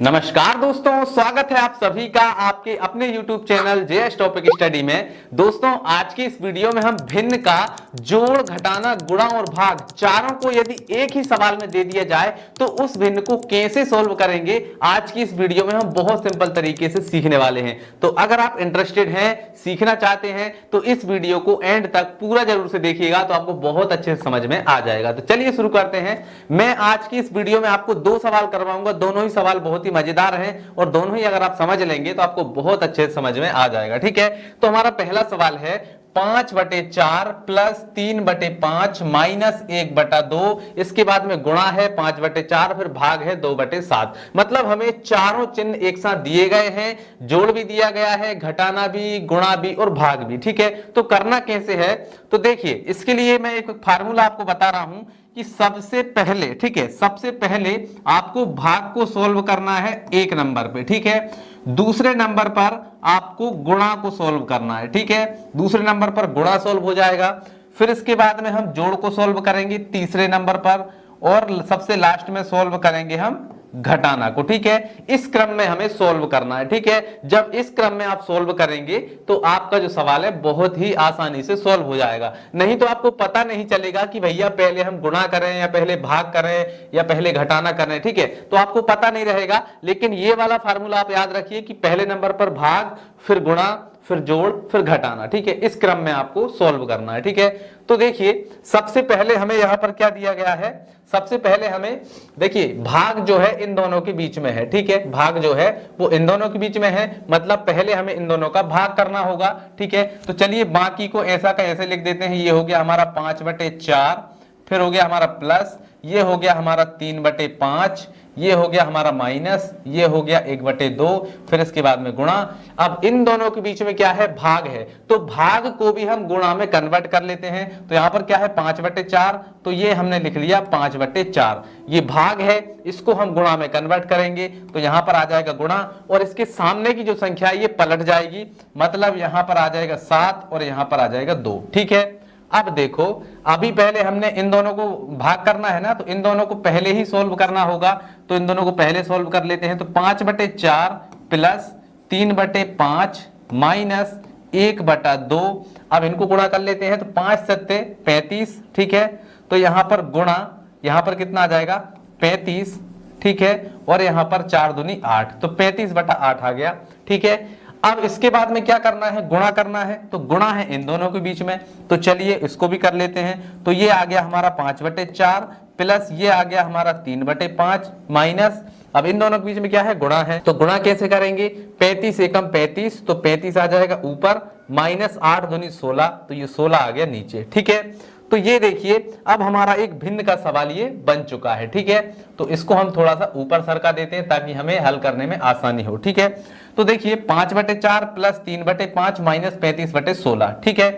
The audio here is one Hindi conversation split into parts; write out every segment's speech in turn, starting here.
नमस्कार दोस्तों, स्वागत है आप सभी का आपके अपने YouTube channel JS topic study में। दोस्तों, आज की इस वीडियो में हम भिन्न का जोड़, घटाना, गुणा और भाग चारों को यदि एक ही सवाल में दे दिया जाए तो उस भिन्न को कैसे सॉल्व करेंगे, आज की इस वीडियो में हम बहुत सिंपल तरीके से सीखने वाले हैं। तो अगर आप इंटरेस्टेड हैं, सीखना चाहते हैं तो इस वीडियो को एंड तक पूरा जरूर से देखिएगा, तो आपको बहुत अच्छे से समझ में आ जाएगा। तो चलिए शुरू करते हैं। मैं आज की इस वीडियो में आपको दो सवाल करवाऊंगा, दोनों ही सवाल बहुत ही मजेदार हैं और दोनों ही अगर आप समझ लेंगे तो आपको बहुत अच्छे से समझ में आ जाएगा। ठीक है, तो हमारा पहला सवाल है 5/4 प्लस 3/5 माइनस 1/2। इसके बाद में गुणा है 5/4, फिर भाग है 2/7। मतलब हमें चारों चिन्ह एक साथ दिए गए हैं, जोड़ भी दिया गया है, घटाना भी, गुणा भी और भाग भी। ठीक है, तो करना कैसे है तो देखिए, इसके लिए मैं एक फार्मूला आपको बता रहा हूं कि सबसे पहले, ठीक है, सबसे पहले आपको भाग को सॉल्व करना है एक नंबर पे। ठीक है, दूसरे नंबर पर आपको गुणा को सॉल्व करना है। ठीक है, दूसरे नंबर पर गुणा सॉल्व हो जाएगा, फिर इसके बाद में हम जोड़ को सॉल्व करेंगे तीसरे नंबर पर, और सबसे लास्ट में सॉल्व करेंगे हम घटाना को। ठीक है, इस क्रम में हमें सॉल्व करना है। ठीक है, जब इस क्रम में आप सॉल्व करेंगे तो आपका जो सवाल है बहुत ही आसानी से सॉल्व हो जाएगा। नहीं तो आपको पता नहीं चलेगा कि भैया पहले हम गुणा करें या पहले भाग करें या पहले घटाना करें। ठीक है, तो आपको पता नहीं रहेगा, लेकिन ये वाला फार्मूला आप याद रखिए कि पहले नंबर पर भाग, फिर गुणा, फिर जोड़, फिर घटाना। ठीक है, इस क्रम में आपको सॉल्व करना है। ठीक है, तो देखिए सबसे पहले हमें यहां पर क्या दिया गया है, सबसे पहले हमें देखिए भाग जो है इन दोनों के बीच में है। ठीक है, भाग जो है वो इन दोनों के बीच में है, मतलब पहले हमें इन दोनों का भाग करना होगा। ठीक है, तो चलिए बाकी को ऐसा का ऐसे लिख देते हैं। ये हो गया हमारा 5/4, फिर हो गया हमारा प्लस, ये हो गया हमारा 3/5, ये हो गया हमारा माइनस, ये हो गया 1/2, फिर इसके बाद में गुणा। अब इन दोनों के बीच में क्या है, भाग है, तो भाग को भी हम गुणा में कन्वर्ट कर लेते हैं। तो यहां पर क्या है 5/4, तो ये हमने लिख लिया 5/4। ये भाग है, इसको हम गुणा में कन्वर्ट करेंगे तो यहां पर आ जाएगा गुणा, और इसके सामने की जो संख्या है ये पलट जाएगी, मतलब यहां पर आ जाएगा 7 और यहां पर आ जाएगा 2। ठीक है, अब देखो, अभी पहले हमने इन दोनों को भाग करना है ना, तो इन दोनों को पहले ही सॉल्व करना होगा, तो इन दोनों को पहले सॉल्व कर लेते हैं। तो 5/4 प्लस 3/5 माइनस 1/2, अब इनको गुणा कर लेते हैं। तो 5 7 35। ठीक है, तो यहां पर गुणा, यहां पर कितना आ जाएगा 35। ठीक है, और यहां पर 4 दूनी 8, तो 35/8 आ गया। ठीक है, अब इसके बाद में क्या करना है, गुणा करना है, तो गुणा है इन दोनों के बीच में, तो चलिए इसको भी कर लेते हैं। तो ये आ गया हमारा 5/4 प्लस ये आ गया हमारा 3/5 माइनस, अब इन दोनों के बीच में क्या है, गुणा है, तो गुणा कैसे करेंगे, 35 एकम 35, तो 35 आ जाएगा ऊपर, माइनस 8 दूनी 16, तो ये 16 आ गया नीचे। ठीक है, तो ये देखिए अब हमारा एक भिन्न का सवाल ये बन चुका है। ठीक है, तो इसको हम थोड़ा सा ऊपर सरका देते हैं ताकि हमें हल करने में आसानी हो। ठीक है, तो देखिए 5/4 प्लस 3/5 माइनस 35/16। ठीक है,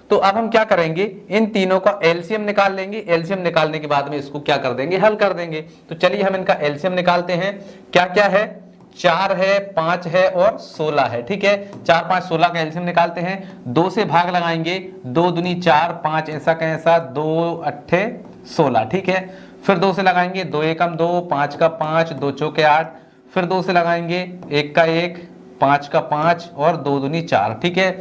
तो अब हम क्या करेंगे, इन तीनों का एलसीएम निकाल लेंगे। एलसीएम निकालने के बाद में इसको क्या कर देंगे, हल कर देंगे। तो चलिए हम इनका एलसीएम निकालते हैं। क्या क्या है, 4 है, 5 है और 16 है। ठीक है, 4 5 16 का एलसीएम निकालते हैं। 2 से भाग लगाएंगे, 2 दूनी 4, 5 ऐसा का ऐसा, 2 8 16। ठीक है, फिर 2 से लगाएंगे, 2 एकम 2, 5 का 5, 2 चौके 8, फिर 2 से लगाएंगे, 1 का 1, 5 का 5 और 2 दूनी 4। ठीक है,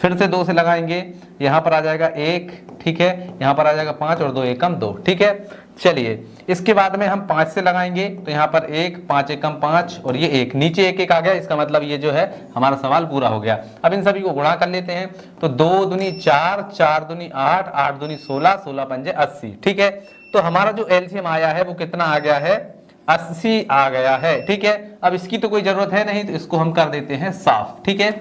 फिर से 2 से लगाएंगे, यहाँ पर आ जाएगा 1। ठीक है, यहाँ पर आ जाएगा 5 और 2 एकम 2। ठीक है, चलिए इसके बाद में हम 5 से लगाएंगे, तो यहाँ पर 1, 5 एकम 5 और ये 1, नीचे 1 1 आ गया, इसका मतलब ये जो है हमारा सवाल पूरा हो गया। अब इन सभी को गुणा कर लेते हैं। तो 2 दूनी 4, 4 दूनी 8, 8 दूनी 16, 16 पंजे 80। ठीक है, तो हमारा जो एलसीएम आया है वो कितना आ गया है, 80 आ गया है। ठीक है, अब इसकी तो कोई जरूरत है नहीं, तो इसको हम कर देते हैं साफ। ठीक है,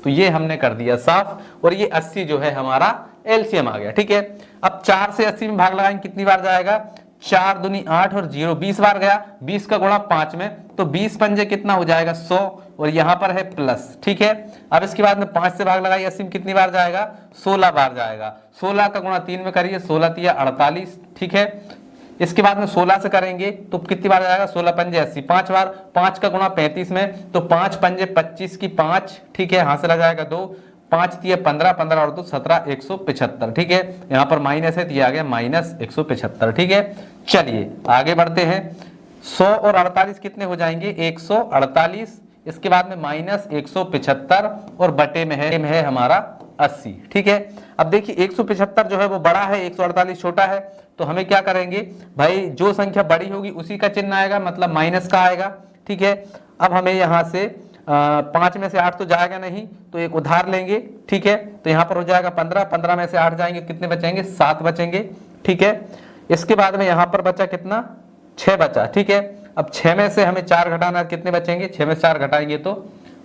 तो ये हमने कर दिया साफ, और ये 80 जो है हमारा एलसीएम आ गया। ठीक है, अब 4 से 80 में भाग लगाएंगे, कितनी बार जाएगा, 4 दूनी 8 और 0 20 बार गया, 20 का गुणा 5 में, तो 20 पंजे कितना हो जाएगा 100, और यहां पर है प्लस। ठीक है, अब इसके बाद में 5 से भाग लगाइए, 80 में कितनी बार जाएगा, 16 बार जाएगा। 16 का गुणा 3 में करिए, 16 तिया 48। ठीक है, इसके बाद में 16 से करेंगे तो कितनी बार जाएगा, 16 पंजे 80, 5 बार, 5 का गुणा 35 में, तो 5 पंजे 25 की 5। ठीक है, यहां से लग जाएगा 2, 5 तिया 15, 15 और 2 17, 175। ठीक है, यहाँ पर माइनस है तो ये आ गया -175। ठीक है, चलिए आगे बढ़ते हैं। 100 और 48 कितने हो जाएंगे 148, इसके बाद में माइनस 175 और बटे में है हमारा 80। ठीक है, अब देखिए 175 जो है वो बड़ा है, 148 छोटा है, तो हमें क्या करेंगे भाई, जो संख्या बड़ी होगी उसी का चिन्ह आएगा, मतलब माइनस का आएगा। ठीक है, अब हमें यहाँ से 5 में से 8 तो जाएगा नहीं, तो एक उधार लेंगे। ठीक है, तो यहाँ पर हो जाएगा 15, 15 में से 8 जाएंगे, कितने बचेंगे 7 बचेंगे। ठीक है, इसके बाद में यहाँ पर बचा कितना 6 बचा। ठीक है, अब 6 में से हमें 4 घटाना, कितने बचेंगे 6 में से 4 घटाएंगे तो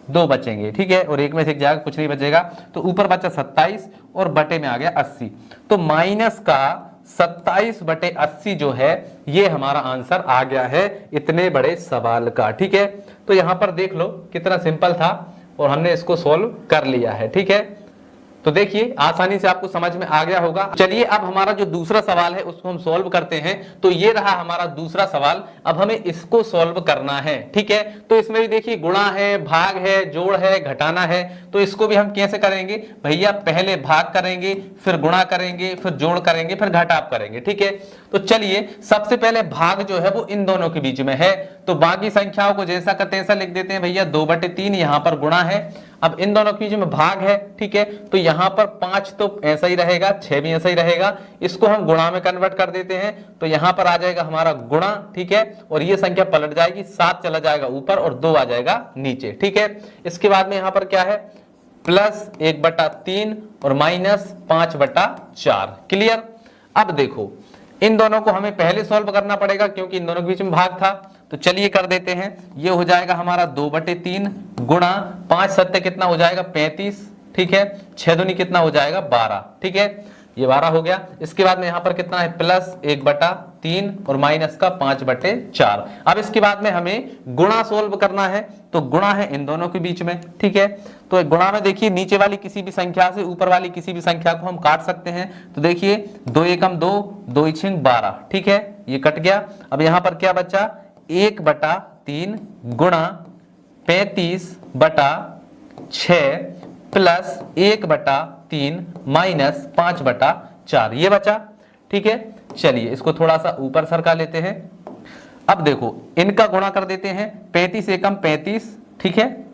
2 बचेंगे। ठीक है, और 1 में से 1 जाएगा, कुछ नहीं बचेगा, तो ऊपर बचा 27 और बटे में आ गया 80। तो माइनस का 27 बटे 80 जो है ये हमारा आंसर आ गया है इतने बड़े सवाल का। ठीक है, तो यहां पर देख लो कितना सिंपल था और हमने इसको सॉल्व कर लिया है। ठीक है, तो देखिए आसानी से आपको समझ में आ गया होगा। चलिए अब हमारा जो दूसरा सवाल है उसको हम सॉल्व करते हैं। तो ये रहा हमारा दूसरा सवाल, अब हमें इसको सॉल्व करना है। ठीक है, तो इसमें भी देखिए गुणा है, भाग है, जोड़ है, घटाना है, तो इसको भी हम कैसे करेंगे भैया, पहले भाग करेंगे, फिर गुणा करेंगे, फिर जोड़ करेंगे, फिर घटाव करेंगे। ठीक है, तो चलिए सबसे पहले भाग जो है वो इन दोनों के बीच में है, तो बाकी संख्याओं को जैसा का तैसा लिख देते हैं भैया, 2/3 यहाँ पर गुणा है, अब इन दोनों के बीच में भाग है। ठीक है, तो यहाँ पर 5 तो ऐसा ही रहेगा, 6 भी ऐसा ही रहेगा, इसको हम गुणा में कन्वर्ट कर देते हैं, तो यहाँ पर आ जाएगा हमारा गुणा। ठीक है, और ये संख्या पलट जाएगी, 7 चला जाएगा ऊपर और 2 आ जाएगा नीचे। ठीक है, इसके बाद में यहाँ पर क्या है, प्लस 1/3 और माइनस 5/4। क्लियर। अब देखो इन दोनों को हमें पहले सॉल्व करना पड़ेगा क्योंकि इन दोनों के बीच में भाग था, तो चलिए कर देते हैं। ये हो जाएगा हमारा 2/3 गुणा 5 सत्ते कितना हो जाएगा 35। ठीक है, 6 दूनी कितना हो जाएगा 12। ठीक है, ये 12 हो गया। इसके बाद में यहाँ पर कितना है, प्लस 1/3 और माइनस का 5/4। अब इसके बाद में हमें गुणा सोल्व करना है, तो गुणा है इन दोनों के बीच में। ठीक है, तो गुणा में देखिए नीचे वाली किसी भी संख्या से ऊपर वाली किसी भी संख्या को हम काट सकते हैं, तो देखिए 2 एकम 2, 2 इछिंग 12। ठीक है, ये कट गया। अब यहाँ पर क्या बचा, 1/3 गुणा 35/6 प्लस 1/3 माइनस 5/4, ये बचा। ठीक है, चलिए इसको थोड़ा सा ऊपर सरका लेते हैं। अब देखो इनका गुणा कर देते हैं, 35 एकम 35। ठीक है,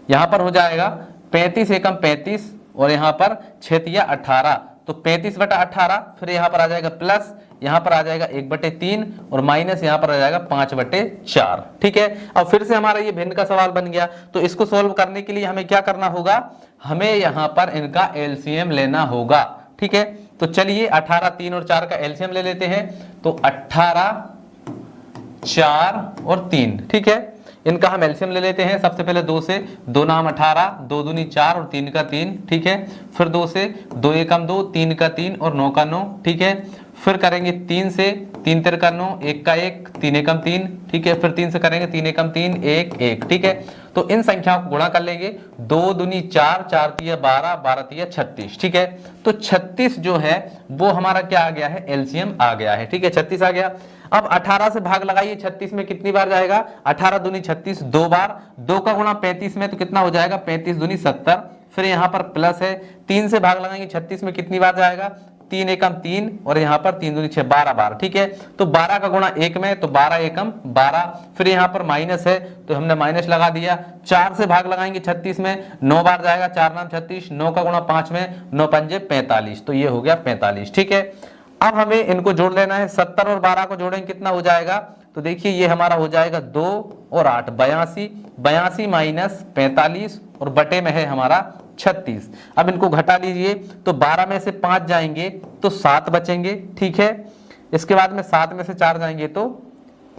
यहां पर हो जाएगा 35 एकम 35 और यहां पर 6 तिया 18, तो 35/18, फिर यहां पर आ जाएगा प्लस, यहां पर आ जाएगा 1/3 और माइनस यहां पर आ जाएगा 5/4। ठीक है, अब फिर से हमारा ये भिन्न का सवाल बन गया, तो इसको सोल्व करने के लिए हमें क्या करना होगा, हमें यहां पर इनका एलसीएम लेना होगा। ठीक है, तो चलिए 18, 3 और 4 का एलसीएम ले लेते हैं, तो 18, 4 और 3। ठीक है, इनका हम एलसीएम ले लेते हैं। सबसे पहले 2 से 2 नाम 18, 2 दूनी 4 और 3 का 3। ठीक है, फिर 2 से 2 एकम 2, 3 का 3 और 9 का 9। ठीक है, फिर करेंगे 3 से 3 तिर का 9, 1 का 1, 3 एकम 3। ठीक है, फिर 3 से करेंगे 3 एकम 3, 1 1। ठीक है, तो इन संख्याओं को गुणा कर लेंगे, 2 दूनी 4, 4 तिया 12, 12 तिया 36। ठीक है, तो 36 जो है वो हमारा क्या आ गया है, एलसीएम आ गया है। ठीक है, 36 आ गया। अब 18 से भाग लगाइए, 36 में कितनी बार जाएगा, 18 दूनी 36 2 बार, 2 का गुणा 35 में तो कितना हो जाएगा, 35 दूनी 70। फिर यहाँ पर प्लस है, 3 से भाग लगाएंगे 36 में कितनी बार जाएगा, 3 एकम 3 और यहाँ पर 3 दूनी 6, 12 बार। ठीक है, तो 12 का गुणा 1 में तो 12 एकम 12, फिर यहाँ पर माइनस है तो हमने माइनस लगा दिया। 4 से भाग लगाएंगे 36 में 9 बार जाएगा, 4 नाम 36, 9 का गुणा 5 में 9 पंजे 45, तो ये हो गया 45। ठीक है, अब हमें इनको जोड़ लेना है, 70 और 12 को जोड़ेंगे कितना हो जाएगा, तो देखिए ये हमारा हो जाएगा 2 और 8 82, 82 माइनस 45 और बटे में है हमारा 36। अब इनको घटा लीजिए, तो 12 में से 5 जाएंगे तो 7 बचेंगे। ठीक है, इसके बाद में 7 में से 4 जाएंगे तो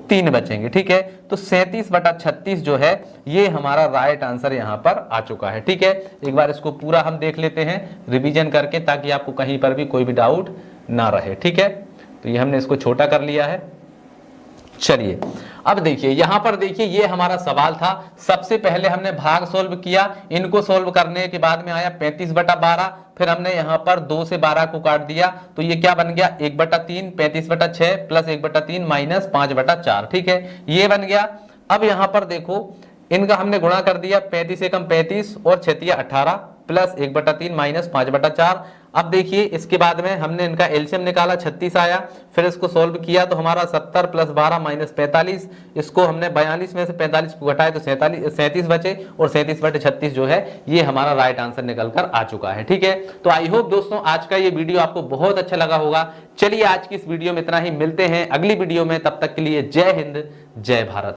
3 बचेंगे। ठीक है, तो 37/36 जो है ये हमारा राइट आंसर यहाँ पर आ चुका है। ठीक है, एक बार इसको पूरा हम देख लेते हैं रिवीजन करके, ताकि आपको कहीं पर भी कोई भी डाउट ना रहे। ठीक है, तो ये हमने इसको छोटा कर लिया है। चलिए अब देखिए यहां पर देखिए ये हमारा सवाल था। सबसे पहले हमने भाग सोल्व किया, इनको सोल्व करने के बाद में आया 35/12, फिर हमने यहां पर 2 से 12 को काट दिया, तो ये क्या बन गया 1/3, 35/6 प्लस 1/3 माइनस 5/4। ठीक है, ये बन गया। अब यहां पर देखो इनका हमने गुणा कर दिया, 35 एकम 35 और 6 तिया 18 प्लस 1/3 माइनस 5/4। अब देखिए इसके बाद में हमने इनका एलसीएम निकाला, 36 आया, फिर इसको सॉल्व किया तो हमारा 70 + 12 - 45, इसको हमने 42 में से 45 को घटाए तो 37 बचे, और 37/36 जो है ये हमारा राइट आंसर निकल कर आ चुका है। ठीक है, तो आई होप दोस्तों आज का ये वीडियो आपको बहुत अच्छा लगा होगा। चलिए आज की इस वीडियो में इतना ही, मिलते हैं अगली वीडियो में, तब तक के लिए जय हिंद, जय भारत।